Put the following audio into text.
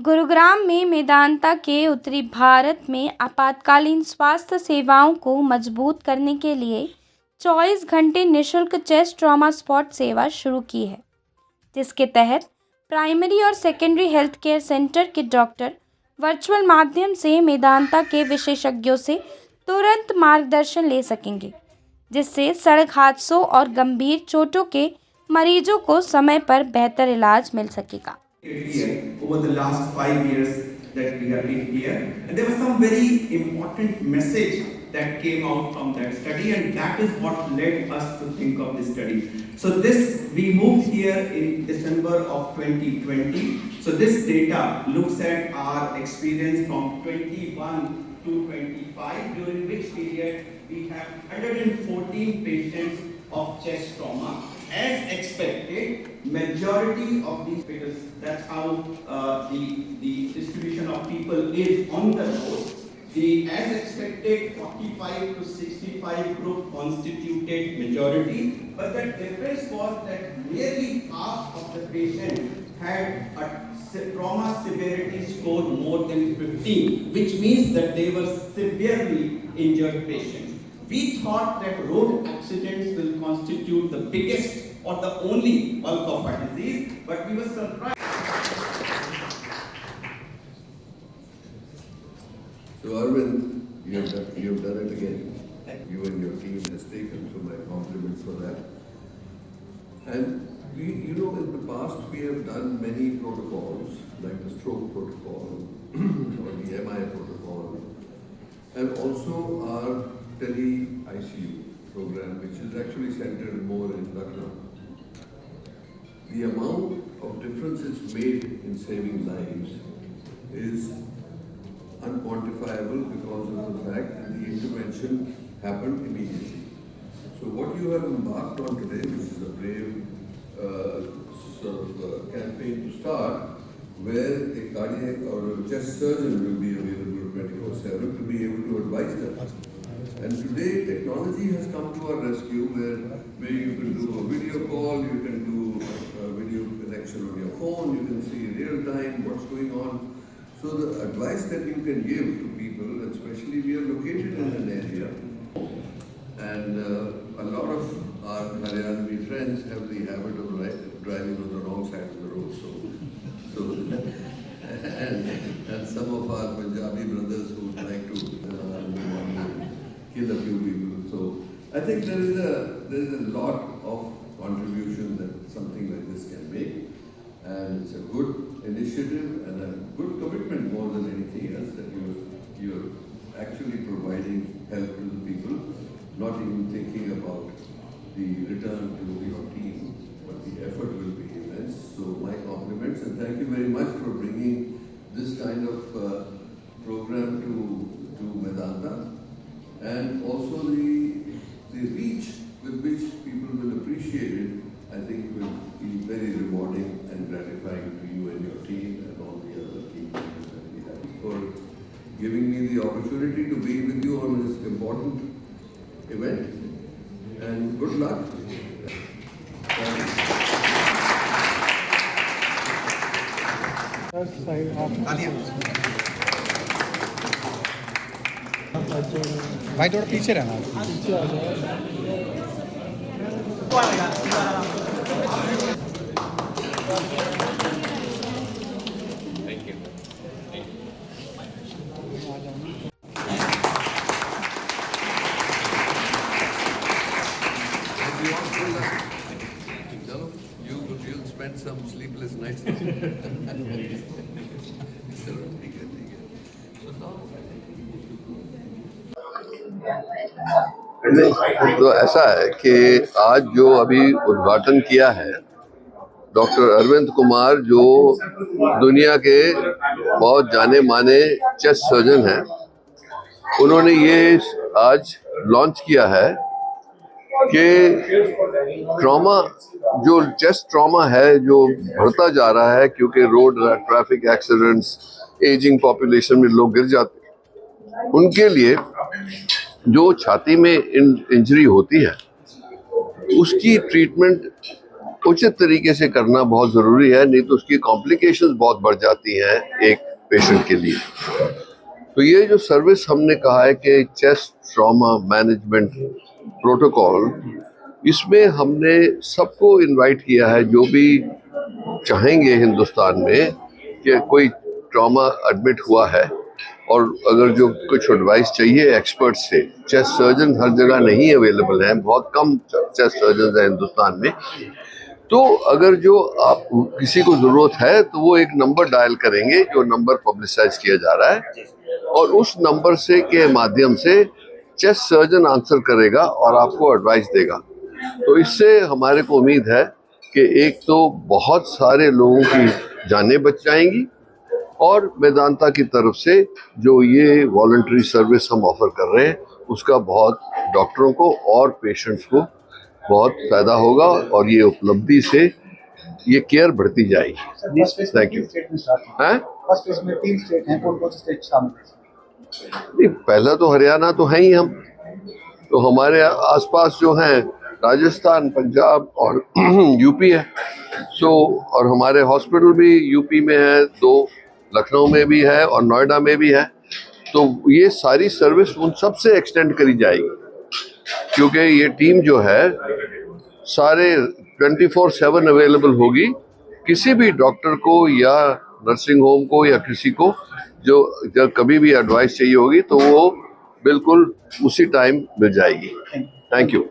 गुरुग्राम में मेदांता के उत्तरी भारत में आपातकालीन स्वास्थ्य सेवाओं को मजबूत करने के लिए 24 घंटे निःशुल्क चेस्ट ट्रॉमा स्पॉट सेवा शुरू की है, जिसके तहत प्राइमरी और सेकेंडरी हेल्थ केयर सेंटर के डॉक्टर वर्चुअल माध्यम से मेदांता के विशेषज्ञों से तुरंत मार्गदर्शन ले सकेंगे, जिससे सड़क हादसों और गंभीर चोटों के मरीजों को समय पर बेहतर इलाज मिल सकेगा। Over the last 5 years that we have been here, and there was some very important message that came out from that study, and that is what led us to think of this study. So we moved here in December of 2020. So this data looks at our experience from 21 to 25, during which period we have 114 patients of chest trauma. As expected, majority of these patients, that's how the distribution of people is on the road. As expected, 45 to 65 group constituted majority, but the difference was that nearly half of the patients had a trauma severity score more than 15, which means that they were severely injured patients. We thought that road accidents will constitute the biggest or the only bulk of our disease, but we were surprised. So Arvind, you have done it again. You and your team has taken, so my compliments for that. And in the past we have done many protocols, like the stroke protocol or the MI protocol, and also our tele-ICU program, which is actually centered more in Lucknow. The amount of difference it's made in saving lives is unquantifiable because of the fact that the intervention happened immediately. So what you have embarked on today, which is a brave campaign to start, where a cardiac or a chest surgeon will be available 24/7 to be able to advise them. And today technology has come to our rescue where you can do a video call, you can do a video connection on your phone, you can see real time what's going on. So the advice that you can give to people, especially we are located in an area, and a lot of our Haryanvi friends have the habit of driving on the wrong side of the road. And some of our Punjabi brothers who like to kill a few people. So I think there is a lot of contribution that something like this can make, and it's a good initiative and a good commitment more than anything else that you're actually providing help to the people, not even thinking about the return to your team, but the effort will be immense. So my compliments and thank you very much for bringing this kind of program to Medanta, and also the reach with which people will appreciate it, I think will be very rewarding and gratifying to you and your team and all the other team members that we have, for giving me the opportunity to be with you on this important event, and good luck. भाई थोड़ा पीछे रहना। Thank you. You'll spend some sleepless nights. तो ऐसा है कि आज जो अभी उद्घाटन किया है डॉक्टर अरविंद कुमार, जो दुनिया के बहुत जाने माने चेस्ट सर्जन हैं, उन्होंने ये आज लॉन्च किया है कि ट्रॉमा, जो चेस्ट ट्रॉमा है जो बढ़ता जा रहा है क्योंकि road traffic accidents, ageing population में लोग गिर जाते हैं, उनके लिए जो छाती में इंजरी होती है उसकी ट्रीटमेंट उचित तरीके से करना बहुत ज़रूरी है, नहीं तो उसकी कॉम्प्लिकेशंस बहुत बढ़ जाती हैं एक पेशेंट के लिए। तो ये जो सर्विस हमने कहा है कि चेस्ट ट्रॉमा मैनेजमेंट प्रोटोकॉल, इसमें हमने सबको इनवाइट किया है जो भी चाहेंगे हिंदुस्तान में कि कोई ट्रॉमा एडमिट हुआ है और अगर जो कुछ एडवाइस चाहिए एक्सपर्ट से। चेस्ट सर्जन हर जगह नहीं अवेलेबल हैं, बहुत कम चेस्ट सर्जन हैं हिंदुस्तान में। तो अगर जो आप किसी को ज़रूरत है तो वो एक नंबर डायल करेंगे, जो नंबर पब्लिसाइज किया जा रहा है, और उस नंबर से के माध्यम से चेस्ट सर्जन आंसर करेगा और आपको एडवाइस देगा। तो इससे हमारे को उम्मीद है कि एक तो बहुत सारे लोगों की जानें बच जाएंगी, और वेदांता की तरफ से जो ये वॉलंटरी सर्विस हम ऑफर कर रहे हैं उसका बहुत डॉक्टरों को और पेशेंट्स को बहुत फायदा होगा, और ये उपलब्धि से ये केयर बढ़ती जाएगी। Thank you. हैं? फर्स्ट फेज में 3 स्टेट हैं, कौन कौन से स्टेट शामिल हैं? नहीं, पहला तो हरियाणा तो है ही हम, तो हमारे आसपास जो हैं राजस्थान, पंजाब और यूपी है। सो और हमारे हॉस्पिटल भी यूपी में है, 2 लखनऊ में भी है और नोएडा में भी है। तो ये सारी सर्विस उन सब से एक्सटेंड करी जाएगी, क्योंकि ये टीम जो है सारे 24/7 अवेलेबल होगी। किसी भी डॉक्टर को या नर्सिंग होम को या किसी को जो जब कभी भी एडवाइस चाहिए होगी तो वो बिल्कुल उसी टाइम मिल जाएगी। Thank you.